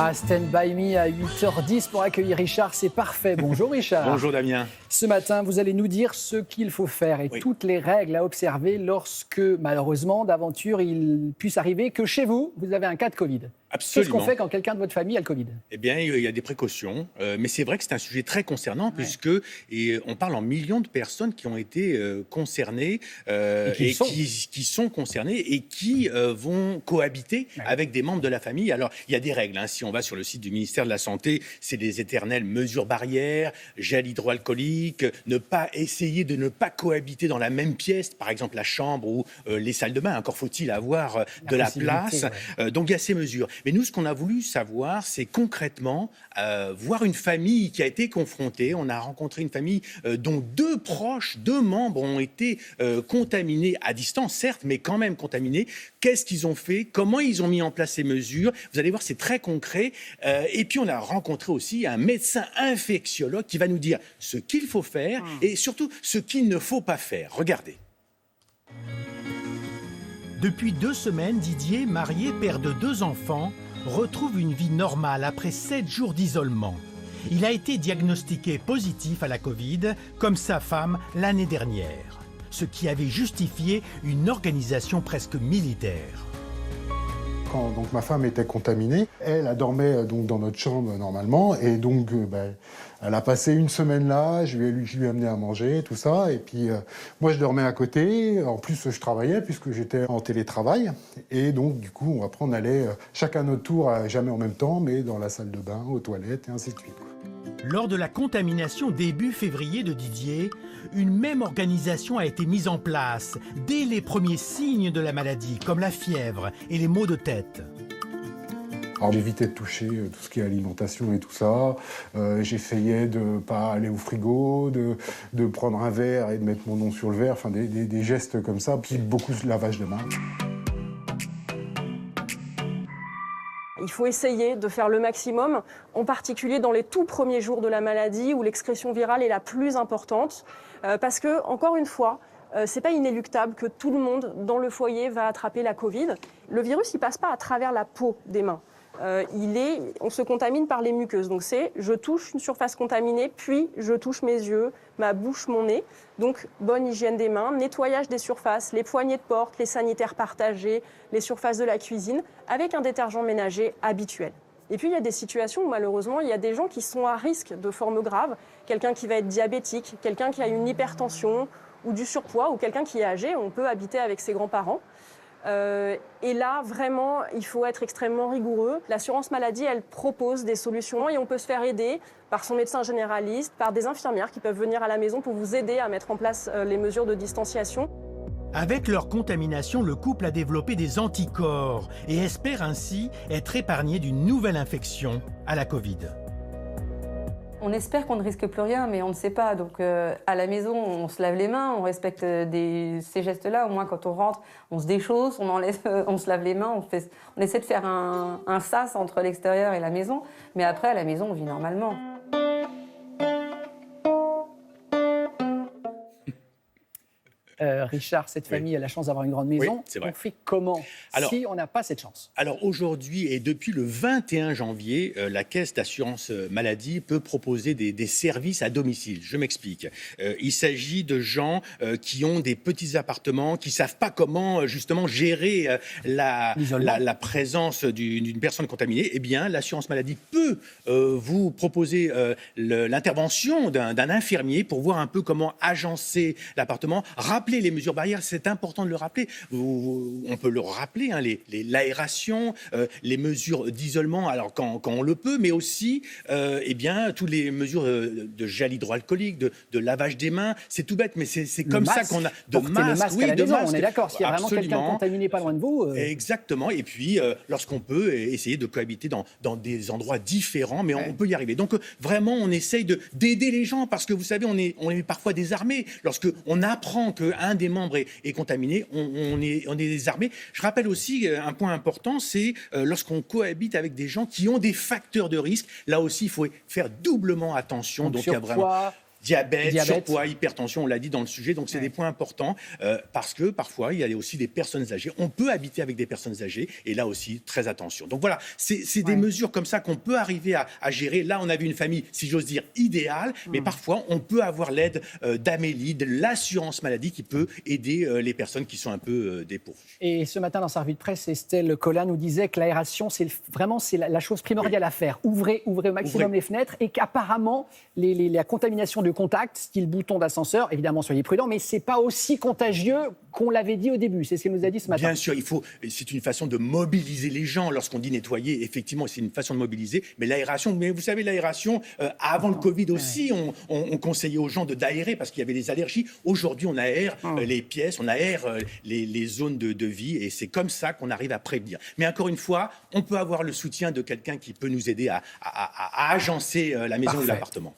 Ah, Stand By Me à 8h10 pour accueillir Richard, c'est parfait. Bonjour Richard. Bonjour Damien. Ce matin, vous allez nous dire ce qu'il faut faire et toutes les règles à observer lorsque, malheureusement, d'aventure, il puisse arriver que chez vous, vous avez un cas de Covid. Absolument. Qu'est-ce qu'on fait quand quelqu'un de votre famille a le Covid ? Eh bien, il y a des précautions, mais c'est vrai que c'est un sujet très concernant puisque on parle en millions de personnes qui ont été concernées qui sont concernées et qui vont cohabiter avec des membres de la famille. Alors, il y a des règles. Si on va sur le site du ministère de la Santé, c'est les éternelles mesures barrières, gel hydroalcoolique, essayer de ne pas cohabiter dans la même pièce, par exemple la chambre ou les salles de bain. Encore faut-il avoir de la place. Donc, il y a ces mesures. Mais nous, ce qu'on a voulu savoir, c'est concrètement voir une famille qui a été confrontée. On a rencontré une famille dont deux membres ont été contaminés à distance, certes, mais quand même contaminés. Qu'est-ce qu'ils ont fait ? Comment ils ont mis en place ces mesures ? Vous allez voir, c'est très concret. Et puis, on a rencontré aussi un médecin infectiologue qui va nous dire ce qu'il faut faire et surtout ce qu'il ne faut pas faire. Regardez. Depuis 2 semaines, Didier, marié, père de 2 enfants, retrouve une vie normale après 7 jours d'isolement. Il a été diagnostiqué positif à la Covid, comme sa femme l'année dernière, ce qui avait justifié une organisation presque militaire. Quand donc, ma femme était contaminée, elle dormait donc, dans notre chambre normalement, et donc elle a passé 1 semaine là, je lui ai amené à manger, tout ça, et puis moi je dormais à côté, en plus je travaillais puisque j'étais en télétravail, et donc du coup après on allait chacun à notre tour, jamais en même temps, mais dans la salle de bain, aux toilettes, et ainsi de suite. Lors de la contamination début février de Didier, une même organisation a été mise en place dès les premiers signes de la maladie, comme la fièvre et les maux de tête. Alors j'évitais de toucher tout ce qui est alimentation et tout ça. J'essayais de ne pas aller au frigo, de prendre un verre et de mettre mon nom sur le verre, enfin des gestes comme ça, puis beaucoup de lavage de mains. Il faut essayer de faire le maximum, en particulier dans les tout premiers jours de la maladie où l'excrétion virale est la plus importante. Parce que, encore une fois, c'est pas inéluctable que tout le monde dans le foyer va attraper la Covid. Le virus, il passe pas à travers la peau des mains. On se contamine par les muqueuses. Donc je touche une surface contaminée, puis je touche mes yeux, ma bouche, mon nez. Donc bonne hygiène des mains, nettoyage des surfaces, les poignées de porte, les sanitaires partagés, les surfaces de la cuisine, avec un détergent ménager habituel. Et puis il y a des situations où malheureusement il y a des gens qui sont à risque de formes graves, quelqu'un qui va être diabétique, quelqu'un qui a une hypertension ou du surpoids, ou quelqu'un qui est âgé, on peut habiter avec ses grands-parents. Et là, vraiment, il faut être extrêmement rigoureux. L'assurance maladie, elle propose des solutions et on peut se faire aider par son médecin généraliste, par des infirmières qui peuvent venir à la maison pour vous aider à mettre en place les mesures de distanciation. Avec leur contamination, le couple a développé des anticorps et espère ainsi être épargné d'une nouvelle infection à la Covid. On espère qu'on ne risque plus rien, mais on ne sait pas. Donc à la maison, on se lave les mains, on respecte ces gestes-là. Au moins, quand on rentre, on se déchausse, on se lave les mains, on essaie de faire un sas entre l'extérieur et la maison. Mais après, à la maison, on vit normalement. Richard, cette famille a la chance d'avoir une grande maison. C'est vrai. On fait comment si on n'a pas cette chance ? Alors aujourd'hui et depuis le 21 janvier, la Caisse d'assurance maladie peut proposer des services à domicile. Je m'explique. Il s'agit de gens qui ont des petits appartements, qui ne savent pas comment justement gérer la présence d'une personne contaminée. Eh bien, l'assurance maladie peut vous proposer l'intervention d'un infirmier pour voir un peu comment agencer l'appartement. Rappelez les mesures barrières, c'est important de le rappeler. On peut le rappeler, l'aération, les mesures d'isolement, alors quand on le peut, mais aussi toutes les mesures de gel hydroalcoolique, de lavage des mains. C'est tout bête, mais c'est comme ça qu'on a de masques à la maison. On est d'accord. S'il y a vraiment quelqu'un contaminé pas loin de vous. Exactement. Et puis, lorsqu'on peut essayer de cohabiter dans des endroits différents, mais on peut y arriver. Donc, vraiment, on essaye d'aider les gens parce que vous savez, on est parfois désarmés. Lorsqu'on apprend qu'un des membres est contaminé, on est désarmé. Je rappelle aussi un point important, c'est lorsqu'on cohabite avec des gens qui ont des facteurs de risque. Là aussi, il faut faire doublement attention. Donc il y a vraiment Diabète, surpoids, hypertension, on l'a dit dans le sujet, donc c'est des points importants parce que parfois il y a aussi des personnes âgées. On peut habiter avec des personnes âgées et là aussi très attention. Donc voilà, c'est des mesures comme ça qu'on peut arriver à gérer. Là, on a vu une famille, si j'ose dire, idéale, mais parfois on peut avoir l'aide d'Amélie, de l'assurance maladie qui peut aider les personnes qui sont un peu dépourvues. Et ce matin, dans sa revue de presse, Estelle Collin nous disait que l'aération, c'est la chose primordiale à faire. Ouvrez au maximum les fenêtres et qu'apparemment, la contamination de contact, style bouton d'ascenseur, évidemment, soyez prudents, mais c'est pas aussi contagieux qu'on l'avait dit au début. C'est ce qu'elle nous a dit ce matin. Bien sûr, c'est une façon de mobiliser les gens. Lorsqu'on dit nettoyer, effectivement, c'est une façon de mobiliser. Mais l'aération, vous savez, l'aération, avant le Covid aussi, on conseillait aux gens d'aérer parce qu'il y avait des allergies. Aujourd'hui, on aère les pièces, on aère les zones de vie et c'est comme ça qu'on arrive à prévenir. Mais encore une fois, on peut avoir le soutien de quelqu'un qui peut nous aider à agencer la maison ou l'appartement.